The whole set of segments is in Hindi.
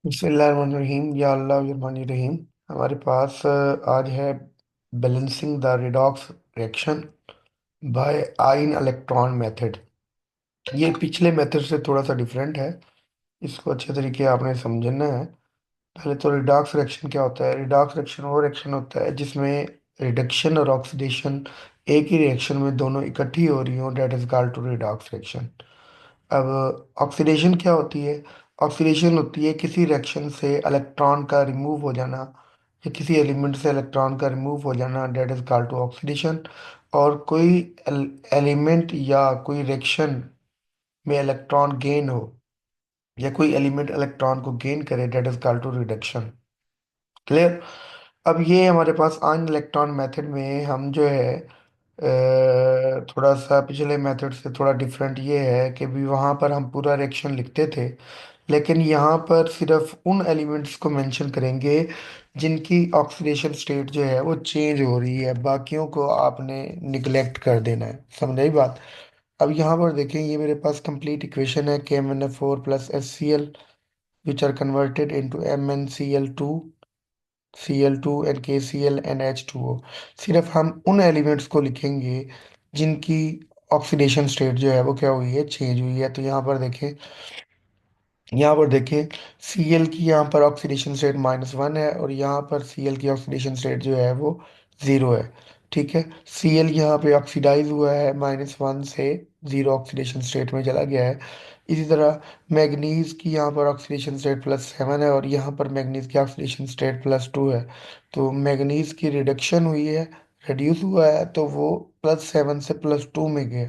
बिस्मिल्लाहिर्रहमानिर्रहीम या अल्लाह रहीम। हमारे पास आज है balancing the redox reaction by ion electron method. ये पिछले मेथड से थोड़ा सा डिफरेंट है। इसको अच्छे तरीके आपने समझना है। पहले तो रिडॉक्स रिएक्शन क्या होता है। रिडॉक्स रिएक्शन वो रिएक्शन होता है जिसमें रिडक्शन और ऑक्सीडेशन एक ही रिएक्शन में दोनों इकट्ठी हो रही हो, that is called to redox reaction. अब ऑक्सीडेशन क्या होती है। ऑक्सीडेशन होती है किसी रिएक्शन से इलेक्ट्रॉन का रिमूव हो जाना, या किसी एलिमेंट से इलेक्ट्रॉन का रिमूव हो जाना, that is called to oxidation. और कोई एलिमेंट या कोई रिएक्शन में इलेक्ट्रॉन गेन हो, या कोई एलिमेंट इलेक्ट्रॉन को गेन करे, that is called to reduction. Clear. अब ये हमारे पास आयन इलेक्ट्रॉन मेथड में हम जो है थोड़ा सा पिछले मेथड से थोड़ा डिफरेंट ये है कि भी वहाँ पर हम पूरा रिएक्शन लिखते थे, लेकिन यहाँ पर सिर्फ उन एलिमेंट्स को मेंशन करेंगे जिनकी ऑक्सीडेशन स्टेट जो है वो चेंज हो रही है, बाकियों को आपने निगलेक्ट कर देना है। समझ आई बात। अब यहाँ पर देखें, ये मेरे पास कंप्लीट इक्वेशन है KMnO4 plus HCl which are converted into MnCl2 Cl2 and KCl and H2O। सिर्फ हम उन एलिमेंट्स को लिखेंगे जिनकी ऑक्सीडेशन स्टेट जो है वो क्या हुई है, चेंज हुई है। तो यहाँ पर देखें Cl की यहाँ पर ऑक्सीडेशन स्टेट -1 है, और यहाँ पर Cl की ऑक्सीडेशन स्टेट जो है वो 0 है। ठीक है। Cl यहाँ पे ऑक्सीडाइज हुआ है, -1 से 0 ऑक्सीडेशन स्टेट में चला गया है। इसी तरह मैग्नीज की यहाँ पर ऑक्सीडेशन स्टेट +7 है, और यहाँ पर मैग्नीज की ऑक्सीडेशन स्टेट +2 है। तो मैग्नीज की रिडक्शन हुई है, रिड्यूस हुआ है, तो वो +7 से +2 में गया।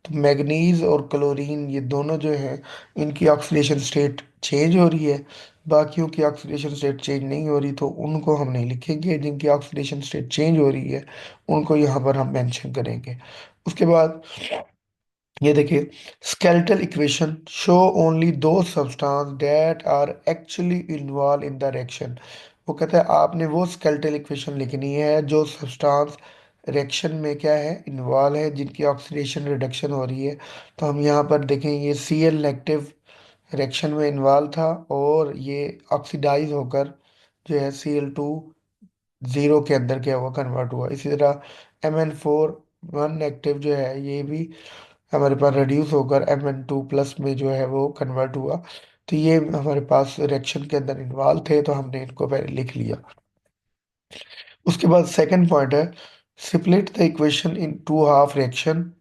तो मैग्नीज और क्लोरीन ये दोनों जो हैं, इनकी ऑक्सीडेशन स्टेट चेंज हो रही है। बाकियों की ऑक्सीडेशन स्टेट चेंज नहीं हो रही, तो उनको हम नहीं लिखेंगे। जिनकी ऑक्सीडेशन स्टेट चेंज हो रही है उनको यहाँ पर हम मेंशन करेंगे। उसके बाद ये देखिए, स्केलेटल इक्वेशन शो ओनली दो substance that are actually involve in the reaction. वो कहता है आपने वो स्केलेटल इक्वेशन लिखनी है जो सब्सटेंस रिएक्शन में क्या है, इन्वॉल्व है, जिनकी ऑक्सीडेशन रिडक्शन हो रही है। तो हम यहाँ पर देखें, ये Cl नेगेटिव रिएक्शन में इन्वॉल्व था, और ये ऑक्सीडाइज होकर जो है Cl2 जीरो के अंदर क्या हुआ, कन्वर्ट हुआ। इसी तरह Mn4 1 नेगेटिव जो है ये भी हमारे पास रिड्यूस होकर Mn2+ में जो है वो कन्वर्ट हुआ। तो ये हमारे पास रिएक्शन के अंदर इन्वॉल्व थे, तो हमने इनको पहले लिख लिया। उसके बाद सेकंड पॉइंट है, split the equation into half reaction,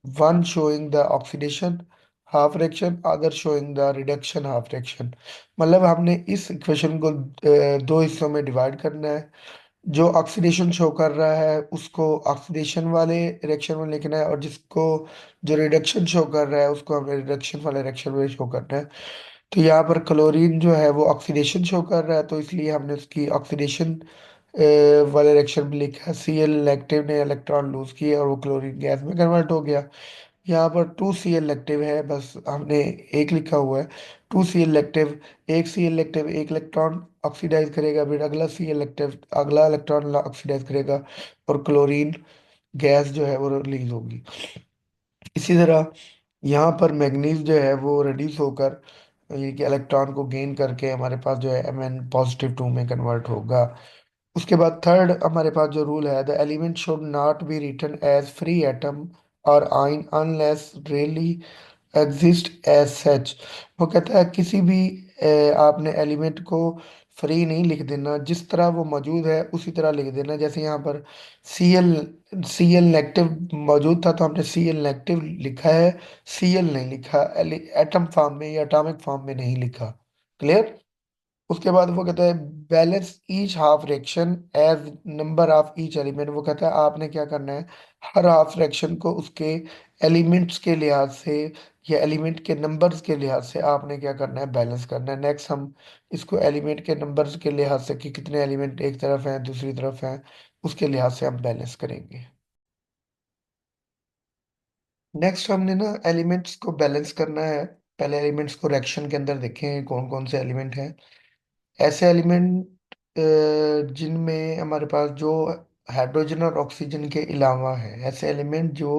one showing the oxidation half reaction, other showing the reduction half reaction. मतलब हमने इस इक्वेशन को दो हिस्सों में डिवाइड करना है। जो ऑक्सीडेशन शो कर रहा है उसको ऑक्सीडेशन वाले रिएक्शन में लिखना है, और जिसको जो रिडक्शन शो कर रहा है उसको हमें रिडक्शन वाले रिएक्शन में शो करना है। तो यहाँ पर क्लोरीन जो है वो ऑक्सीडेशन शो कर रहा है, तो इसलिए हमने उसकी ऑक्सीडेशन वाले रिएक्शन में लिखा। Cl नेगेटिव ने इलेक्ट्रॉन लूज किए और वो क्लोरीन गैस में कन्वर्ट हो गया। यहाँ पर 2Cl नेगेटिव है, बस हमने एक लिखा हुआ है। 2Cl नेगेटिव, एक Cl नेगेटिव एक इलेक्ट्रॉन ऑक्सीडाइज करेगा, फिर अगला Cl नेगेटिव अगला इलेक्ट्रॉन ऑक्सीडाइज करेगा, और क्लोरीन गैस जो है वो रिलीज होगी। इसी तरह यहाँ पर मैग्नीज जो है वो रिड्यूस होकर ये कि इलेक्ट्रॉन को गेन करके हमारे पास जो है Mn+2 में कन्वर्ट होगा। उसके बाद थर्ड हमारे पास जो रूल है, the element should not be written as free atom और ion unless really exist as such. वो कहता है किसी भी आपने एलिमेंट को फ्री नहीं लिख देना, जिस तरह वो मौजूद है उसी तरह लिख देना। जैसे यहाँ पर Cl Cl नेगेटिव मौजूद था, तो हमने Cl नेगेटिव लिखा है, Cl नहीं लिखा, एटम फॉर्म में या एटॉमिक फॉर्म में नहीं लिखा। क्लियर। उसके बाद वो कहता है balance each half fraction as number of each element. वो कहता है आपने क्या करना है, हर हाफ फ्रैक्शन को उसके एलिमेंट्स के लिहाज से या एलिमेंट के नंबर्स के लिहाज से आपने क्या करना है, बैलेंस करना है। नेक्स्ट हम इसको एलिमेंट के नंबर्स के लिहाज से कि कितने एलिमेंट एक तरफ हैं दूसरी तरफ हैं, उसके लिहाज से हम बैलेंस करेंगे। नेक्स्ट हमने ना एलिमेंट्स को बैलेंस करना है। पहले एलिमेंट्स को रिएक्शन के अंदर देखें कौन कौन से एलिमेंट हैं। ऐसे एलिमेंट जिनमें हमारे पास जो हाइड्रोजन और ऑक्सीजन के अलावा है, ऐसे एलिमेंट जो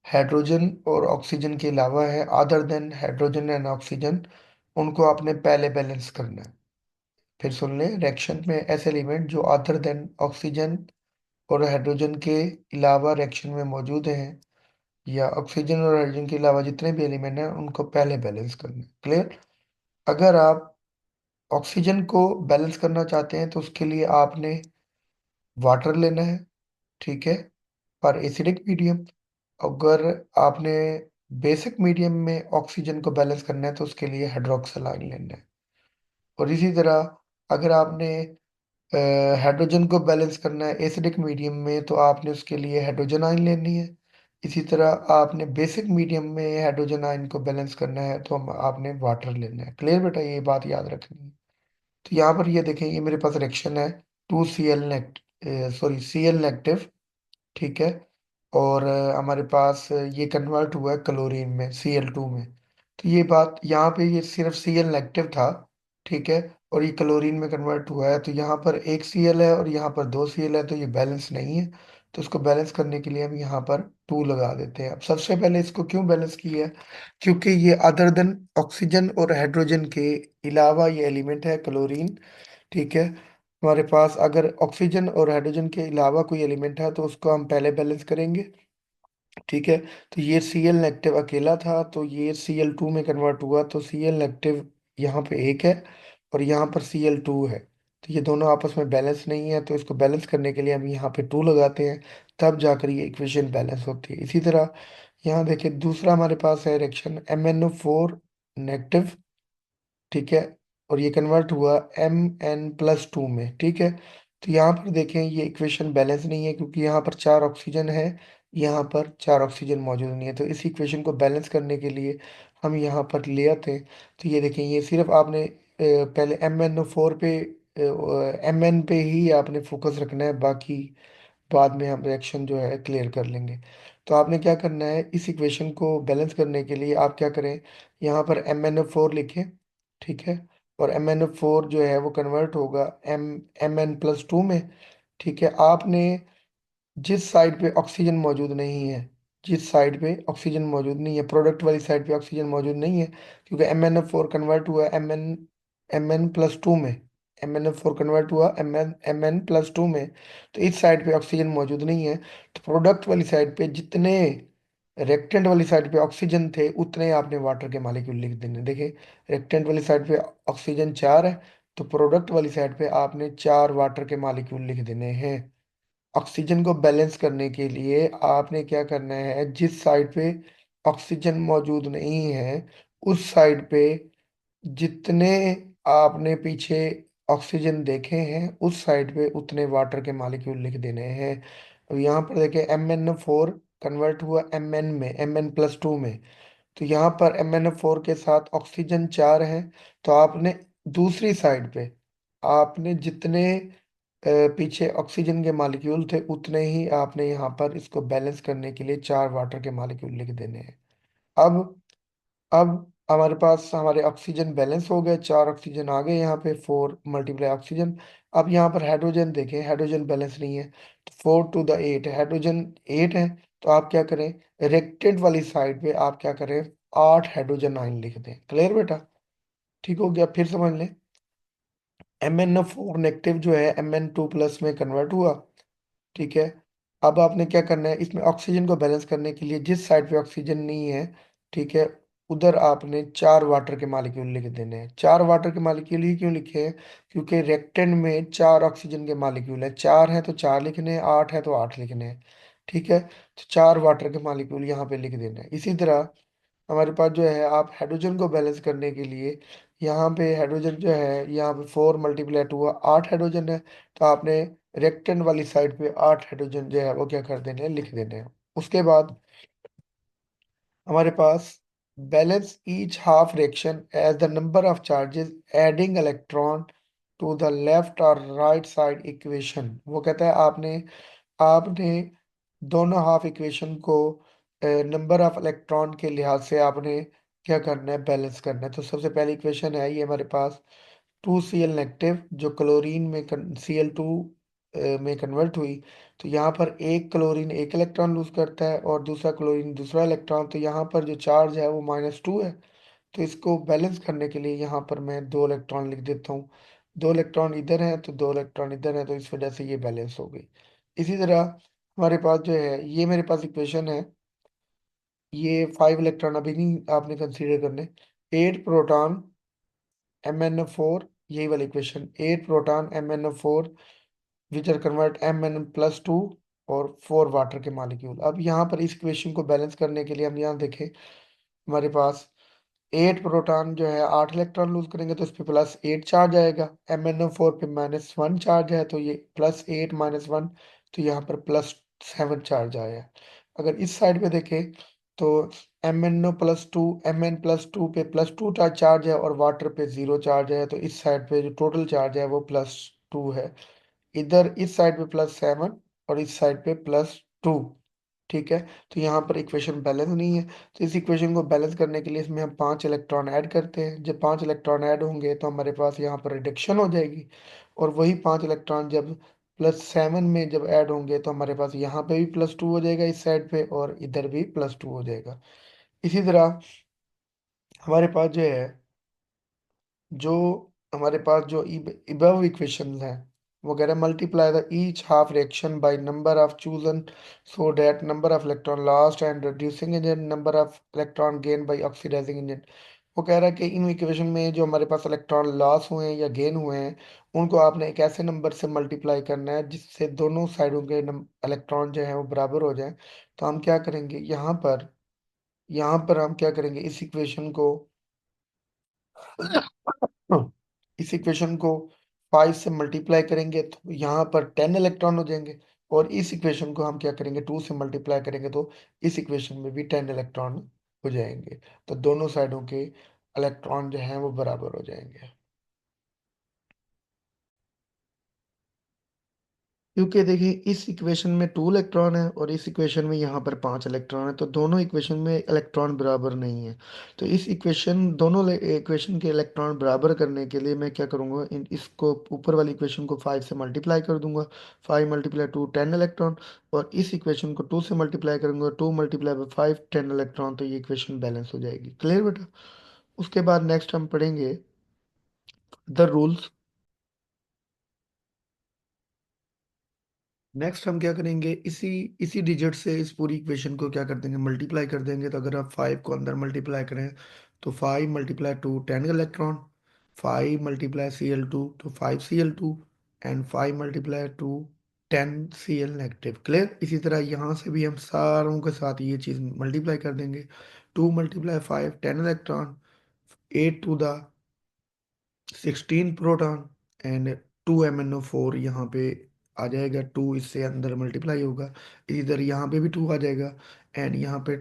हाइड्रोजन और ऑक्सीजन के अलावा है, other than hydrogen and oxygen, उनको आपने पहले बैलेंस करना है। फिर सुन लें, रिएक्शन में ऐसे एलिमेंट जो अदर देन ऑक्सीजन और हाइड्रोजन के अलावा रिएक्शन में मौजूद हैं, या ऑक्सीजन और हाइड्रोजन के अलावा जितने भी एलिमेंट हैं उनको पहले बैलेंस करना है। क्लियर? अगर आप ऑक्सीजन को बैलेंस करना चाहते हैं तो उसके लिए आपने वाटर लेना है, ठीक है, पर एसिडिक मीडियम। अगर आपने बेसिक मीडियम में ऑक्सीजन को बैलेंस करना है तो उसके लिए हाइड्रोक्सिल आयन लेना है। और इसी तरह अगर आपने हाइड्रोजन को बैलेंस करना है एसिडिक मीडियम में तो आपने उसके लिए हाइड्रोजन आयन लेनी है। इसी तरह आपने बेसिक मीडियम में हाइड्रोजन आयन को बैलेंस करना है तो आपने वाटर लेना है। क्लियर बेटा? ये बात याद रखनी है। तो यहाँ पर ये देखें, ये मेरे पास रिएक्शन है, 2Cl negative, sorry Cl negative, ठीक है। और हमारे पास ये कन्वर्ट हुआ है क्लोरीन में, Cl2 में। तो ये बात यहाँ पे, ये सिर्फ Cl नेगेटिव था, ठीक है, और ये क्लोरीन में कन्वर्ट हुआ है। तो यहाँ पर एक Cl है और यहाँ पर दो Cl है, तो ये बैलेंस नहीं है। तो इसको बैलेंस करने के लिए हम यहाँ पर 2 लगा देते हैं। अब सबसे पहले इसको क्यों बैलेंस किया है? क्योंकि ये अदर देन ऑक्सीजन और हाइड्रोजन के अलावा ये एलिमेंट है क्लोरीन, ठीक है। हमारे पास अगर ऑक्सीजन और हाइड्रोजन के अलावा कोई एलिमेंट है तो उसको हम पहले बैलेंस करेंगे, ठीक है। तो ये Cl नेगेटिव अकेला था तो ये Cl2 में कन्वर्ट हुआ, तो Cl नेगेटिव यहाँ पे एक है और यहाँ पर Cl2 है। तो ये दोनों आपस में बैलेंस नहीं है, तो इसको बैलेंस करने के लिए हम यहाँ पे 2 लगाते हैं, तब जाकर ये इक्वेशन बैलेंस होती है। इसी तरह यहाँ देखिए, दूसरा हमारे पास है रिएक्शन MnO4 नेगेटिव, ठीक है, और ये कन्वर्ट हुआ Mn+2 में, ठीक है। तो यहाँ पर देखें, ये इक्वेशन बैलेंस नहीं है क्योंकि यहाँ पर 4 ऑक्सीजन है, यहाँ पर 4 ऑक्सीजन मौजूद नहीं है। तो इस इक्वेशन को बैलेंस करने के लिए हम यहाँ पर ले आते हैं। तो ये देखें, ये सिर्फ आपने पहले MnO4 पे, Mn पे ही आपने फोकस रखना है, बाकी बाद में हम रिएक्शन जो है क्लियर कर लेंगे। तो आपने क्या करना है, इस इक्वेशन को बैलेंस करने के लिए आप क्या करें, यहाँ पर MnO4 लिखें, ठीक है, और MnO4 जो है वो कन्वर्ट होगा Mn+2 में, ठीक है। आपने जिस साइड पे ऑक्सीजन मौजूद नहीं है, जिस साइड पे ऑक्सीजन मौजूद नहीं है, प्रोडक्ट वाली साइड पे ऑक्सीजन मौजूद नहीं है, क्योंकि MnO4 कन्वर्ट हुआ Mn+2 में, MnO4 कन्वर्ट हुआ Mn+2 में। तो इस साइड पे ऑक्सीजन मौजूद नहीं है, तो प्रोडक्ट वाली साइड पे जितने, रेक्टेंट वाली साइड पे ऑक्सीजन थे उतने आपने वाटर के मॉलिक्यूल लिख देने। देखिए, रेक्टेंट वाली साइड पे ऑक्सीजन 4 है, तो प्रोडक्ट वाली साइड पे आपने 4 वाटर के मॉलिक्यूल लिख देने हैं। ऑक्सीजन को बैलेंस करने के लिए आपने क्या करना है, जिस साइड पे ऑक्सीजन मौजूद नहीं है उस साइड पे जितने आपने पीछे ऑक्सीजन देखे हैं उस साइड पे उतने वाटर के मॉलिक्यूल लिख देने हैं। अब यहाँ पर देखिए, MnO4 कन्वर्ट हुआ Mn में, Mn+2 में। तो यहाँ पर MnO4 के साथ ऑक्सीजन 4 है, तो आपने दूसरी साइड पे आपने जितने पीछे ऑक्सीजन के मॉलिक्यूल थे उतने ही आपने यहाँ पर इसको बैलेंस करने के लिए 4 वाटर के मॉलिक्यूल लिख देने हैं। अब अब हमारे पास हमारे ऑक्सीजन बैलेंस हो गए, 4 ऑक्सीजन आ गए यहाँ पे, 4 × ऑक्सीजन। अब यहाँ पर हाइड्रोजन देखें, हाइड्रोजन बैलेंस नहीं है, तो 4 to the 8 हाइड्रोजन 8 है। तो आप क्या करें, रेक्टेंट वाली साइड पे आप क्या करें, 8 हाइड्रोजन आयन लिख दें। क्लियर बेटा? ठीक हो गया? फिर समझ लें, MnO4 नेगेटिव जो है Mn2+ में कन्वर्ट हुआ, ठीक है। अब आपने क्या करना है, इसमें ऑक्सीजन को बैलेंस करने के लिए जिस साइड पे ऑक्सीजन नहीं है, ठीक है, उधर आपने 4 वाटर के मॉलिक्यूल लिख देने हैं। 4 वाटर के मॉलिक्यूल ही क्यों लिखे हैं? क्योंकि रेक्टेंट में 4 ऑक्सीजन के मॉलिक्यूल है, 4 है तो 4 लिखने हैं, 8 है तो 8 लिखने हैं, ठीक है। तो 4 वाटर के मॉलिक्यूल यहाँ पे लिख देना है। इसी तरह हमारे पास जो है, आप हाइड्रोजन को बैलेंस करने के लिए, यहाँ पे हाइड्रोजन जो है, यहाँ पे 4 × 2 हुआ, 8 हाइड्रोजन है। तो आपने रेक्टेंट वाली साइड पे 8 हाइड्रोजन जो है वो क्या कर देने हैं, लिख देने हैं। उसके बाद हमारे पास balance each half reaction as the number of charges adding electron to the left और राइट साइड इक्वेशन। वो कहता है आपने आपने दोनों हाफ इक्वेशन को नंबर ऑफ इलेक्ट्रॉन के लिहाज से आपने क्या करना है, बैलेंस करना है। तो सबसे पहली इक्वेशन है ये हमारे पास, 2Cl नेगेटिव जो क्लोरीन में Cl2 में कन्वर्ट हुई। तो यहाँ पर एक क्लोरीन एक इलेक्ट्रॉन लूज करता है और दूसरा क्लोरीन दूसरा इलेक्ट्रॉन, तो यहाँ पर जो चार्ज है वो -2 है। तो इसको बैलेंस करने के लिए यहाँ पर मैं दो इलेक्ट्रॉन लिख देता हूँ। दो इलेक्ट्रॉन इधर हैं तो दो इलेक्ट्रॉन इधर हैं, तो इस वजह से ये बैलेंस हो गई। इसी तरह हमारे पास जो है, ये मेरे पास इक्वेशन है। ये 5 इलेक्ट्रॉन अभी नहीं आपने कंसीडर करने। 8 प्रोटॉन MnO4, यही वाली equation, 8 proton MnO4 which are convert Mn+2 और 4 वाटर के मालिक्यूल। अब यहाँ पर इस इक्वेशन को बैलेंस करने के लिए हम यहाँ देखें, हमारे पास 8 प्रोटॉन जो है 8 इलेक्ट्रॉन लूज करेंगे तो इस पे +8 चार्ज आएगा। MnO4 पे -1 चार्ज है, तो ये +8 -1, तो यहाँ पर +7 चार्ज आया है। अगर इस साइड पे देखें तो Mn+2 पे +2 चार्ज है और वाटर पे 0 चार्ज है, तो इस साइड पे जो टोटल चार्ज है वो +2 है। इधर इस साइड पे +7 और इस साइड पे +2। ठीक है, तो यहाँ पर इक्वेशन बैलेंस नहीं है। तो इस इक्वेशन को बैलेंस करने के लिए इसमें हम 5 इलेक्ट्रॉन ऐड करते हैं। जब 5 इलेक्ट्रॉन ऐड होंगे तो हमारे पास यहाँ पर रिडक्शन हो जाएगी, और वही 5 इलेक्ट्रॉन जब +7 में जब ऐड होंगे तो हमारे पास यहाँ पे भी +2 हो जाएगा इस साइड पे, और इधर भी +2 हो जाएगा। इसी तरह हमारे पास जो है, जो हमारे पास जो इबव इक्वेशंस हैं वगैरह, multiply the each half reaction by number of chosen so that number of electron lost and reducing agent number of electron gain by oxidizing agent. वो कह रहा है कि इन इक्वेशन में जो हमारे पास इलेक्ट्रॉन लॉस हुए हैं या गेन हुए हैं, उनको आपने एक ऐसे नंबर से मल्टीप्लाई करना है जिससे दोनों साइडों के इलेक्ट्रॉन जो है वो बराबर हो जाए। तो हम क्या करेंगे यहाँ पर हम क्या करेंगे, इस इक्वेशन को हाँ, इस इक्वेशन को 5 से मल्टीप्लाई करेंगे तो यहाँ पर 10 इलेक्ट्रॉन हो जाएंगे, और इस इक्वेशन को हम क्या करेंगे, 2 से मल्टीप्लाई करेंगे तो इस इक्वेशन में भी 10 इलेक्ट्रॉन हो जाएंगे। तो दोनों साइडों के इलेक्ट्रॉन जो हैं वो बराबर हो जाएंगे। क्योंकि देखिए इस इक्वेशन में 2 इलेक्ट्रॉन है और इस इक्वेशन में यहाँ पर 5 इलेक्ट्रॉन है, तो दोनों इक्वेशन में इलेक्ट्रॉन बराबर नहीं है। तो इस इक्वेशन दोनों इक्वेशन के इलेक्ट्रॉन बराबर करने के लिए मैं क्या करूँगा, इसको ऊपर वाली इक्वेशन को 5 से मल्टीप्लाई कर दूंगा। 5 × 2 10 इलेक्ट्रॉन, और इस इक्वेशन को 2 से मल्टीप्लाई करूंगा, 2 × 5 10 इलेक्ट्रॉन, तो ये इक्वेशन बैलेंस हो जाएगी। क्लियर बेटा? उसके बाद नेक्स्ट हम पढ़ेंगे द रूल्स। नेक्स्ट हम क्या करेंगे, इसी इसी डिजिट से इस पूरी इक्वेशन को क्या कर देंगे, मल्टीप्लाई कर देंगे। तो अगर आप 5 को अंदर मल्टीप्लाई करें तो 5 × 2 10 इलेक्ट्रॉन, 5 × Cl2 तो 5 Cl2, and 5 × 2 10 Cl negative. Clear? इसी तरह यहाँ से भी हम सारों के साथ ये चीज़ मल्टीप्लाई कर देंगे। 2 × 5 10 electron, 8 to the 16 proton, and 2 MnO4 यहाँ पे आ जाएगा। 2 इससे अंदर मल्टीप्लाई होगा, इधर यहाँ पे भी 2 आ जाएगा, एंड यहाँ पे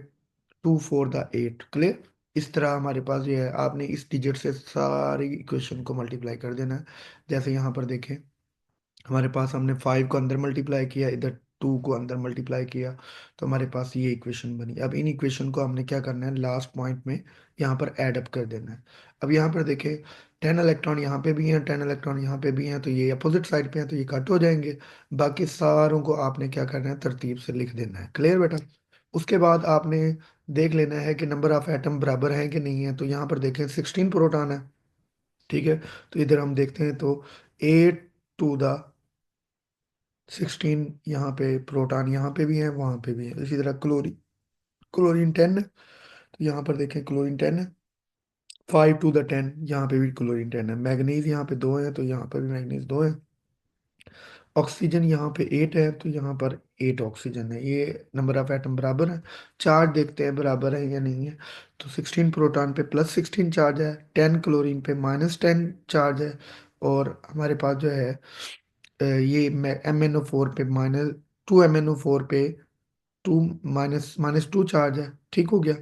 2 4 the 8। क्लियर? इस तरह हमारे पास ये है, आपने इस डिजिट से सारी इक्वेशन को मल्टीप्लाई कर देना है। जैसे यहाँ पर देखें, हमारे पास हमने 5 को अंदर मल्टीप्लाई किया, इधर 2 को अंदर मल्टीप्लाई किया, तो हमारे पास ये इक्वेशन बनी। अब इन इक्वेशन को हमने क्या करना है, लास्ट पॉइंट में यहाँ पर ऐड अप कर देना है। अब यहाँ पर देखें, 10 इलेक्ट्रॉन यहाँ पे भी हैं, 10 इलेक्ट्रॉन यहाँ पे भी हैं, तो ये अपोजिट साइड पे हैं तो ये कट हो जाएंगे। बाकी सारों को आपने क्या करना है, तरतीब से लिख देना है। क्लियर बेटा? उसके बाद आपने देख लेना है कि नंबर ऑफ एटम बराबर हैं कि नहीं है। तो यहाँ पर देखें 16 प्रोटॉन है, ठीक है। तो इधर हम देखते हैं तो 8 to the 16 यहाँ पे प्रोटॉन यहाँ पे भी है, वहाँ पे भी है। इसी तरह क्लोरीन, क्लोरीन 10 है, तो यहाँ पर देखें क्लोरीन 10 है। 5 to the 10 यहाँ पे भी क्लोरीन 10 है। मैग्नीज यहाँ पे 2 है, तो यहाँ पर भी मैग्नीज 2 है। ऑक्सीजन यहाँ पे 8 है, तो यहाँ पर 8 ऑक्सीजन है। ये नंबर ऑफ एटम बराबर है। चार्ज देखते हैं बराबर है या नहीं है। तो 16 प्रोटॉन पे +16 चार्ज है, 10 क्लोरीन पे -10 चार्ज है, और हमारे पास जो है ये MnO4 पे -2 MnO4 पे 2 -2 चार्ज है। ठीक हो गया?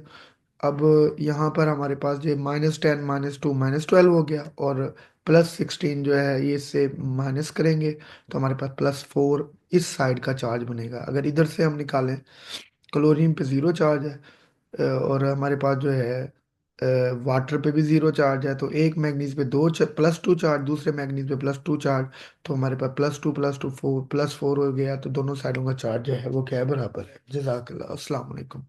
अब यहाँ पर हमारे पास जो -10 -2 -12 हो गया, और +16 जो है ये इससे माइनस करेंगे तो हमारे पास +4 इस साइड का चार्ज बनेगा। अगर इधर से हम निकालें, क्लोरीन पे 0 चार्ज है, और हमारे पास जो है वाटर पे भी 0 चार्ज है, तो एक मैग्नीज पे +2 चार्ज, दूसरे मैग्नीज पे +2 चार्ज, तो हमारे पास +2 + 2 4 +4 हो गया। तो दोनों साइडों का चार्ज जो है वो क्या है, बराबर है। जज़ाकल्लाह, अस्सलाम वालेकुम।